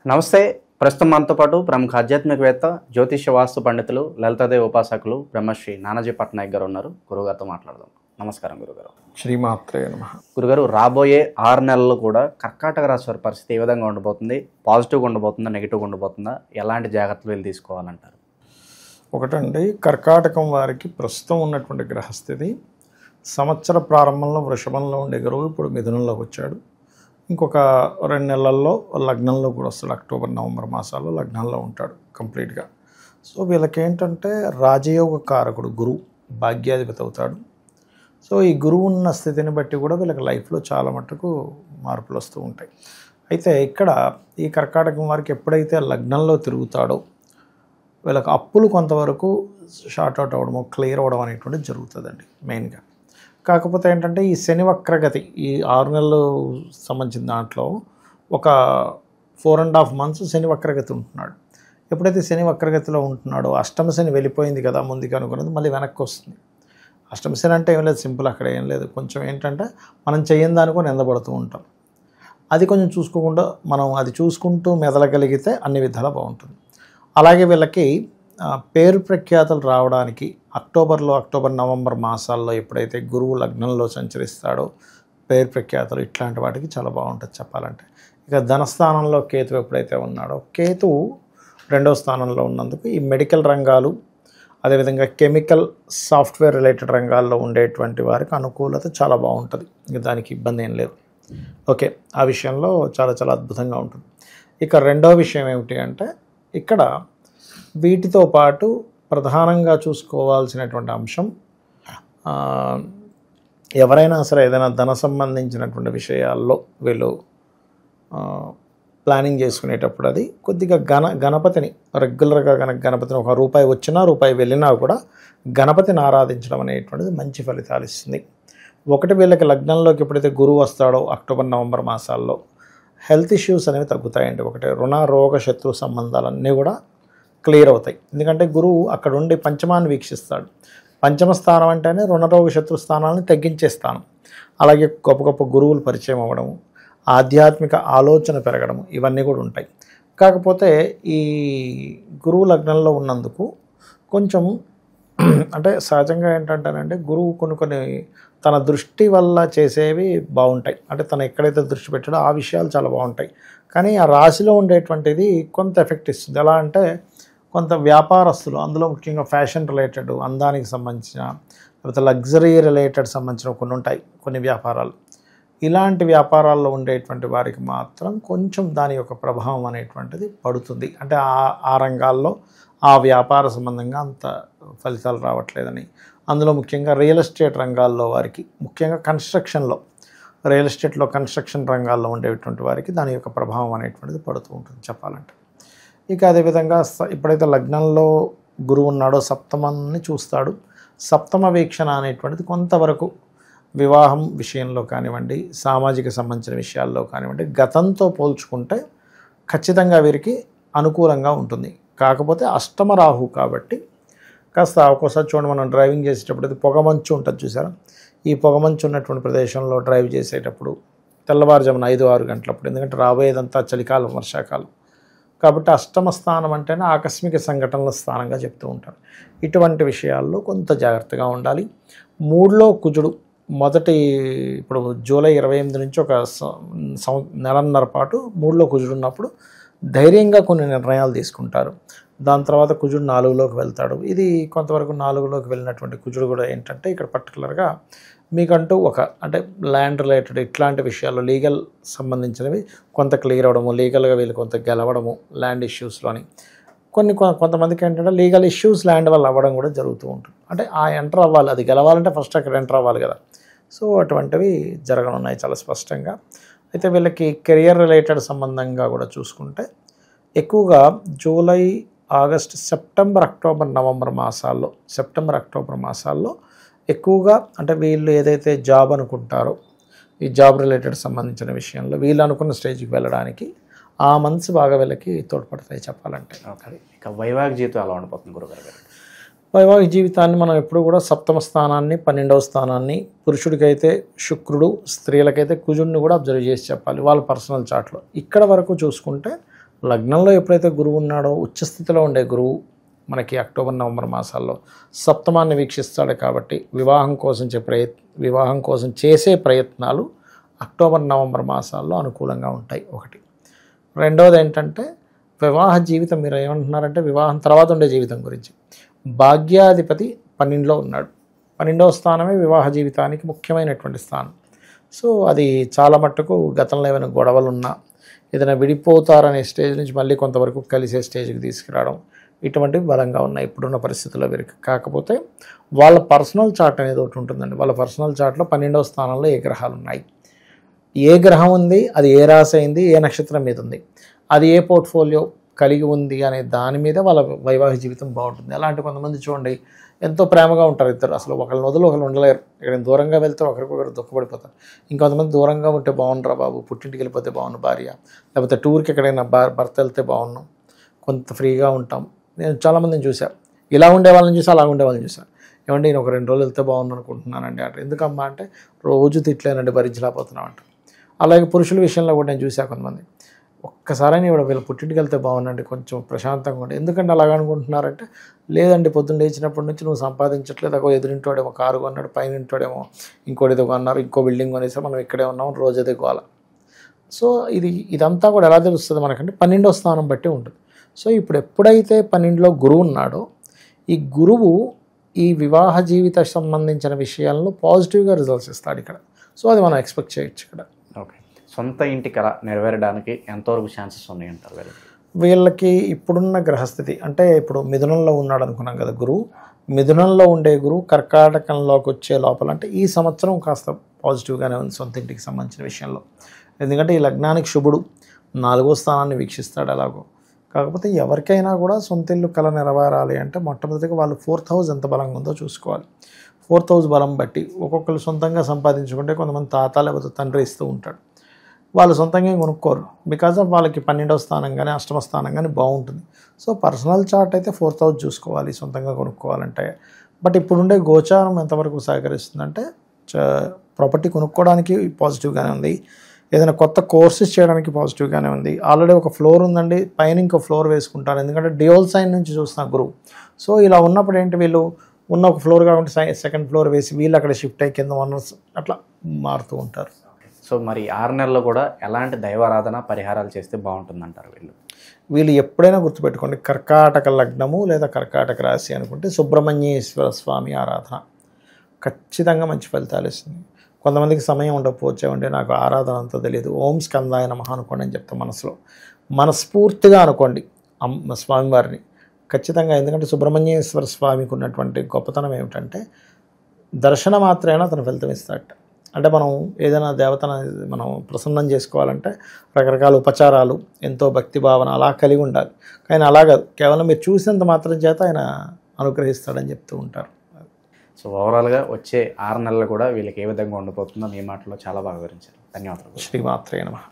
నమస్తే. ప్రస్తుతం మనతో పాటు ప్రముఖ ఆధ్యాత్మికవేత్త, జ్యోతిష్య వాస్తు పండితులు, లలితాదేవి ఉపాసకులు బ్రహ్మశ్రీ నానాజీ పట్నాయక్ గారు ఉన్నారు. గురుగారితో మాట్లాడదాం. నమస్కారం గురుగారు. శ్రీమాత్రే నమః. గురుగారు, రాబోయే 6 నెలలు కూడా కర్కాటక రాశి వారి పరిస్థితి ఏ విధంగా ఉండబోతుంది? పాజిటివ్గా ఉండబోతుందా, నెగిటివ్గా ఉండబోతుందా? ఎలాంటి జాగ్రత్తలు వీళ్ళు తీసుకోవాలంటారు? ఒకటండి, కర్కాటకం వారికి ప్రస్తుతం ఉన్నటువంటి గ్రహస్థితి సంవత్సర ప్రారంభంలో వృషభంలో ఉండే గురువు ఇప్పుడు మిథునంలోకి వచ్చాడు. ఇంకొక 2 నెలల్లో లగ్నంలో కూడా వస్తాడు. అక్టోబర్ నవంబర్ మాసాల్లో లగ్నంలో ఉంటాడు కంప్లీట్గా. సో వీళ్ళకి ఏంటంటే రాజయోగ కారకుడు గురువు భాగ్యాధిపతి అవుతాడు. సో ఈ గురువు ఉన్న స్థితిని బట్టి కూడా వీళ్ళకి లైఫ్లో చాలా మటుకు మార్పులు వస్తూ ఉంటాయి. అయితే ఇక్కడ ఈ కర్కాటకం వారికి ఎప్పుడైతే లగ్నంలో తిరుగుతాడో వీళ్ళకి అప్పులు కొంతవరకు షార్ట్ అవుట్ అవ్వడము, క్లియర్ అవ్వడం అనేటువంటిది జరుగుతుందండి మెయిన్గా. కాకపోతే ఏంటంటే ఈ శని వక్రగతి ఈ 6 నెలలు సంబంధించిన దాంట్లో ఒక 4.5 months శని వక్రగతి ఉంటున్నాడు. ఎప్పుడైతే శని వక్రగతిలో ఉంటున్నాడో అష్టమ శని వెళ్ళిపోయింది కదా ముందుగా అనుకున్నది మళ్ళీ వెనక్కి వస్తుంది. అష్టమ శని అంటే ఏం లేదు, సింపుల్, అక్కడ ఏం లేదు. కొంచెం ఏంటంటే మనం చేయని దానికో నిందపడుతూ ఉంటాం. అది కొంచెం చూసుకోకుండా మనం అది చూసుకుంటూ మెదలగలిగితే అన్ని విధాలా బాగుంటుంది. అలాగే వీళ్ళకి పేరు ప్రఖ్యాతలు రావడానికి అక్టోబర్ నవంబర్ మాసాల్లో ఎప్పుడైతే గురువు లగ్నంలో సంచరిస్తాడో పేరు ప్రఖ్యాతలు ఇట్లాంటి వాటికి చాలా బాగుంటుంది చెప్పాలంటే. ఇక ధనస్థానంలో కేతు ఎప్పుడైతే ఉన్నాడో, కేతువు 2వ స్థానంలో ఉన్నందుకు ఈ మెడికల్ రంగాలు, అదేవిధంగా కెమికల్ సాఫ్ట్వేర్ రిలేటెడ్ రంగాల్లో ఉండేటువంటి వారికి అనుకూలత చాలా బాగుంటుంది. ఇక దానికి ఇబ్బంది ఏం లేదు. ఓకే, ఆ విషయంలో చాలా చాలా అద్భుతంగా ఉంటుంది. ఇక 2వ విషయం ఏమిటి అంటే, ఇక్కడ వీటితో పాటు ప్రధానంగా చూసుకోవాల్సినటువంటి అంశం, ఎవరైనా సరే ఏదైనా ధన సంబంధించినటువంటి విషయాల్లో వీళ్ళు ప్లానింగ్ చేసుకునేటప్పుడు అది కొద్దిగా గణపతిని రెగ్యులర్గా గణపతిని ఒక రూపాయి వచ్చినా రూపాయి వెళ్ళినా కూడా గణపతిని ఆరాధించడం అనేటువంటిది మంచి ఫలితాలు ఇస్తుంది. ఒకటి, వీళ్ళకి లగ్నంలోకి ఎప్పుడైతే గురువు వస్తాడో అక్టోబర్ నవంబర్ మాసాల్లో హెల్త్ ఇష్యూస్ అనేవి తగ్గుతాయండి. ఒకటి, రుణ రోగ శత్రు సంబంధాలన్నీ కూడా క్లియర్ అవుతాయి. ఎందుకంటే గురువు అక్కడ ఉండి పంచమాన్ని వీక్షిస్తాడు. పంచమ స్థానం అంటేనే రుణరోగ శత్రు స్థానాలను తగ్గించే స్థానం. అలాగే గొప్ప గొప్ప గురువులు పరిచయం అవ్వడము, ఆధ్యాత్మిక ఆలోచన పెరగడము, ఇవన్నీ కూడా ఉంటాయి. కాకపోతే ఈ గురువు లగ్నంలో ఉన్నందుకు కొంచెం అంటే సహజంగా ఏంటంటేనంటే గురువు కొన్ని తన దృష్టి వల్ల చేసేవి బాగుంటాయి. అంటే తను ఎక్కడైతే దృష్టి పెట్టాడో ఆ విషయాలు చాలా బాగుంటాయి. కానీ ఆ రాశిలో ఉండేటువంటిది కొంత ఎఫెక్ట్ ఇస్తుంది. ఎలా అంటే కొంత వ్యాపారస్తులు, అందులో ముఖ్యంగా ఫ్యాషన్ రిలేటెడ్, అందానికి సంబంధించిన, లేకపోతే లగ్జరీ రిలేటెడ్ సంబంధించిన కొన్ని ఉంటాయి కొన్ని వ్యాపారాలు. ఇలాంటి వ్యాపారాల్లో ఉండేటువంటి వారికి మాత్రం కొంచెం దాని యొక్క ప్రభావం అనేటువంటిది పడుతుంది. అంటే ఆ రంగాల్లో ఆ వ్యాపార సంబంధంగా అంత ఫలితాలు రావట్లేదని. అందులో ముఖ్యంగా రియల్ ఎస్టేట్ రంగాల్లో వారికి, ముఖ్యంగా రియల్ ఎస్టేట్లో కన్స్ట్రక్షన్ రంగాల్లో ఉండేటువంటి వారికి దాని యొక్క ప్రభావం అనేటువంటిది పడుతూ ఉంటుంది చెప్పాలంటే. ఇక అదేవిధంగా ఎప్పుడైతే లగ్నంలో గురువు ఉన్నాడో సప్తమాన్ని చూస్తాడు. సప్తమ వీక్షణ అనేటువంటిది కొంతవరకు వివాహం విషయంలో కానివ్వండి, సామాజిక సంబంధించిన విషయాల్లో కానివ్వండి, గతంతో పోల్చుకుంటే ఖచ్చితంగా వీరికి అనుకూలంగా ఉంటుంది. కాకపోతే అష్టమ రాహు కాబట్టి కాస్త ఒక్కోసారి చూడండి, మనం డ్రైవింగ్ చేసేటప్పుడు అది పొగమంచు ఉంటుంది చూసారా, ఈ పొగమంచు ఉన్నటువంటి ప్రదేశంలో డ్రైవ్ చేసేటప్పుడు తెల్లవారుజామున 5-6 గంటలప్పుడు, ఎందుకంటే రాబోయేదంతా చలికాలం, వర్షాకాలం కాబట్టి అష్టమ స్థానం అంటేనే ఆకస్మిక సంఘటనల స్థానంగా చెప్తూ ఉంటారు. ఇటువంటి విషయాల్లో కొంత జాగ్రత్తగా ఉండాలి. 3లో కుజుడు ఇప్పుడు జూలై 28 నుంచి ఒక నెలన్నర పాటు 3లో కుజుడు ఉన్నప్పుడు ధైర్యంగా కొన్ని నిర్ణయాలు తీసుకుంటారు. దాని తర్వాత కుజుడు 4లోకి వెళ్తాడు. ఇది కొంతవరకు 4లోకి వెళ్ళినటువంటి కుజుడు కూడా ఏంటంటే ఇక్కడ పర్టికులర్గా మీకంటూ అంటే ల్యాండ్ రిలేటెడ్ ఇట్లాంటి విషయాల్లో లీగల్ సంబంధించినవి కొంత క్లియర్ అవ్వడము, లీగల్గా వీళ్ళు కొంత గెలవడము ల్యాండ్ ఇష్యూస్లోని. కొంతమందికి ఏంటంటే లీగల్ ఇష్యూస్ ల్యాండ్ వల్ల అవ్వడం కూడా జరుగుతూ ఉంటుంది. అంటే ఆ ఎంటర్ అవ్వాలి, అది గెలవాలంటే ఫస్ట్ అక్కడ ఎంటర్ అవ్వాలి కదా. సో అటువంటివి జరగనున్నాయి చాలా స్పష్టంగా. అయితే వీళ్ళకి కెరియర్ రిలేటెడ్ సంబంధంగా కూడా చూసుకుంటే ఎక్కువగా జూలై, ఆగస్ట్, సెప్టెంబర్, అక్టోబర్ మాసాల్లో ఎక్కువగా అంటే వీళ్ళు ఏదైతే జాబ్ అనుకుంటారో ఈ జాబ్ రిలేటెడ్ సంబంధించిన విషయంలో వీళ్ళు అనుకున్న స్టేజ్కి వెళ్ళడానికి ఆ మంత్స్ బాగా వీళ్ళకి తోడ్పడతాయి చెప్పాలంటే. ఇక వైవాహిక జీవితం ఎలా ఉండిపోతుంది గురుగారు గారు? వైవాహిక జీవితాన్ని మనం ఎప్పుడు కూడా సప్తమ స్థానాన్ని, 12వ స్థానాన్ని, పురుషుడికైతే శుక్రుడు, స్త్రీలకైతే కుజుడిని కూడా అబ్జర్వ్ చేసి చెప్పాలి వాళ్ళ పర్సనల్ చార్ట్లో. ఇక్కడ వరకు చూసుకుంటే లగ్నంలో ఎప్పుడైతే గురువు ఉన్నాడో ఉచ్చస్థితిలో ఉండే గురువు మనకి అక్టోబర్ నవంబర్ మాసాల్లో సప్తమాన్ని వీక్షిస్తాడు కాబట్టి వివాహం కోసం చేసే ప్రయత్నాలు అక్టోబర్ నవంబర్ మాసాల్లో అనుకూలంగా ఉంటాయి. ఒకటి. రెండవది ఏంటంటే వివాహ జీవితం, మీరు ఏమంటున్నారంటే వివాహం తర్వాత ఉండే జీవితం గురించి. భాగ్యాధిపతి 12లో ఉన్నాడు. 12వ స్థానమే వివాహ జీవితానికి ముఖ్యమైనటువంటి స్థానం. సో అది చాలా మట్టుకు గతంలో ఏమైనా గొడవలు ఉన్నా, ఏదైనా విడిపోతారనే స్టేజ్ నుంచి మళ్ళీ కొంతవరకు కలిసే స్టేజ్కి తీసుకురావడం, ఇటువంటివి బలంగా ఉన్నాయి ఇప్పుడున్న పరిస్థితుల్లో వీరికి. కాకపోతే వాళ్ళ పర్సనల్ చార్ట్ అనేది ఒకటి ఉంటుందండి. వాళ్ళ పర్సనల్ చార్ట్లో 12వ స్థానంలో ఏ గ్రహాలు ఉన్నాయి, ఏ గ్రహం ఉంది, అది ఏ రాశి అయింది, ఏ నక్షత్రం మీద ఉంది, అది ఏ పోర్ట్ఫోలియో కలిగి ఉంది అనే దాని మీద వాళ్ళ వైవాహిక జీవితం బాగుంటుంది. అలాంటి కొంతమంది చూడండి ఎంతో ప్రేమగా ఉంటారు ఇద్దరు, అసలు ఒకళ్ళని వదిలి ఒకళ్ళు ఉండలేరు. ఇక్కడ దూరంగా వెళ్తే ఒకరికొకరు దుఃఖపడిపోతారు. ఇంకొంతమంది దూరంగా ఉంటే బాగుండరా బాబు, పుట్టింటికి వెళ్ళిపోతే బాగుండు భార్య, లేకపోతే టూర్కి ఎక్కడైనా భర్త వెళ్తే బాగున్నాం, కొంత ఫ్రీగా ఉంటాం. నేను చాలామందిని చూశాను, ఇలా ఉండే వాళ్ళని చూసి అలా ఉండే వాళ్ళని చూశాను. ఏమంటే నేను ఒక 2 రోజులు వెళ్తే బాగుండు అనుకుంటున్నానండి అంటే, ఎందుకమ్మా అంటే రోజు తిట్లేనండి భరించలేకపోతున్నాం అంట. అలాగే పురుషుల విషయంలో కూడా నేను చూశాను కొంతమంది, ఒక్కసారైనా ఇవాళ వీళ్ళ పుట్టింటికి వెళ్తే బాగుండండి, కొంచెం ప్రశాంతంగా ఉండి. ఎందుకంటే అలాగ అనుకుంటున్నారంటే, లేదండి పొద్దున్న లేచినప్పటి నుంచి నువ్వు సంపాదించట్లేదు, ఒక ఎదురింటోడేమో కారు కొన్నాడు, పైన ఇంటోడేమో ఇంకోటి ఏదో కొన్నారు, ఇంకో బిల్డింగ్ కొనేసారు, మనం ఇక్కడే ఉన్నాం, రోజు అదే గోల. సో ఇదంతా కూడా ఎలా తెలుస్తుంది మనకంటే 12వ స్థానం బట్టి ఉంటుంది. సో ఇప్పుడు ఎప్పుడైతే 12లో గురువు ఉన్నాడో, ఈ గురువు ఈ వివాహ జీవిత సంబంధించిన విషయాలను పాజిటివ్గా రిజల్ట్స్ ఇస్తాడు ఇక్కడ. సో అది మనం ఎక్స్పెక్ట్ చేయొచ్చు ఇక్కడ. ఓకే. సొంత ఇంటి కళ నెరవేరడానికి ఎంతవరకు ఛాన్సెస్ ఉన్నాయంటారు వీళ్ళకి ఇప్పుడున్న గ్రహస్థితి అంటే, ఇప్పుడు మిథునంలో ఉన్నాడు అనుకున్నాం కదా గురువు, మిథునంలో ఉండే గురువు కర్కాటకంలోకి వచ్చే లోపల అంటే ఈ సంవత్సరం కాస్త పాజిటివ్గానే ఉంది సొంత ఇంటికి సంబంధించిన విషయంలో. ఎందుకంటే ఈ లగ్నానికి శుభుడు 4వ స్థానాన్ని వీక్షిస్తాడు ఎలాగో. కాకపోతే ఎవరికైనా కూడా సొంత ఇల్లు కళ నెరవేరాలి అంటే మొట్టమొదటిగా వాళ్ళు 4th హౌస్ ఎంత బలంగా ఉందో చూసుకోవాలి. 4th హౌస్ బలం బట్టి ఒక్కొక్కరు సొంతంగా సంపాదించుకుంటే కొంతమంది తాత లేకపోతే తండ్రి ఇస్తూ ఉంటాడు, వాళ్ళు సొంతంగా కొనుక్కోరు. బికాజ్ ఆఫ్ వాళ్ళకి 12వ స్థానం కానీ 8వ స్థానం కానీ బాగుంటుంది. సో పర్సనల్ చార్ట్ అయితే 4th హౌస్ చూసుకోవాలి సొంతంగా కొనుక్కోవాలంటే. బట్ ఇప్పుడుండే గోచారం ఎంతవరకు సహకరిస్తుందంటే ప్రాపర్టీ కొనుక్కోవడానికి పాజిటివ్గానే ఉంది, ఏదైనా కొత్త కోర్సెస్ చేయడానికి పాజిటివ్గానే ఉంది. ఆల్రెడీ ఒక ఫ్లోర్ ఉందండి, పైన ఇంకో ఫ్లోర్ వేసుకుంటారు, ఎందుకంటే డ్యూయల్ సైన్ నుంచి చూస్తున్న గురువు. సో ఇలా ఉన్నప్పుడు ఏంటి, వీళ్ళు ఉన్న ఒక ఫ్లోర్ కాకుండా సెకండ్ ఫ్లోర్ వేసి వీళ్ళు అక్కడ షిఫ్ట్ అయ్యి కింద ఓనర్స్ అట్లా మారుతూ ఉంటారు. సో మరి 6 నెలల్లో కూడా ఎలాంటి దైవారాధన పరిహారాలు చేస్తే బాగుంటుందంటారు వీళ్ళు ఎప్పుడైనా గుర్తుపెట్టుకోండి, కర్కాటక లగ్నము లేదా కర్కాటక రాశి అనుకుంటే సుబ్రహ్మణ్యేశ్వర స్వామి ఆరాధన ఖచ్చితంగా మంచి ఫలితాలు ఇస్తుంది. కొంతమందికి సమయం ఉండకపోవచ్చేమంటే నాకు ఆరాధన అంతా తెలియదు, ఓం స్కందాయ నమః అనుకోండి అని చెప్తాం. మనస్ఫూర్తిగా అనుకోండి స్వామివారిని ఖచ్చితంగా. ఎందుకంటే సుబ్రహ్మణ్యేశ్వర స్వామికి ఉన్నటువంటి గొప్పతనం ఏమిటంటే దర్శన మాత్రమే అతను ఫలితం ఇస్తాడట. అంటే మనం ఏదైనా దేవతను మనం ప్రసన్నం చేసుకోవాలంటే రకరకాల ఉపచారాలు, ఎంతో భక్తి భావన అలా కలిగి ఉండాలి. కానీ అలాగా కేవలం మీరు చూసినంత మాత్రం చేత ఆయన అనుగ్రహిస్తాడని చెప్తూ ఉంటారు. సో ఓవరాల్గా వచ్చే 6 నెలలు కూడా వీళ్ళకి ఏ విధంగా ఉండిపోతుందో మీ మాటలో చాలా బాగా వివరించారు. ధన్యవాదాలు. శ్రీమాత్రే నమః.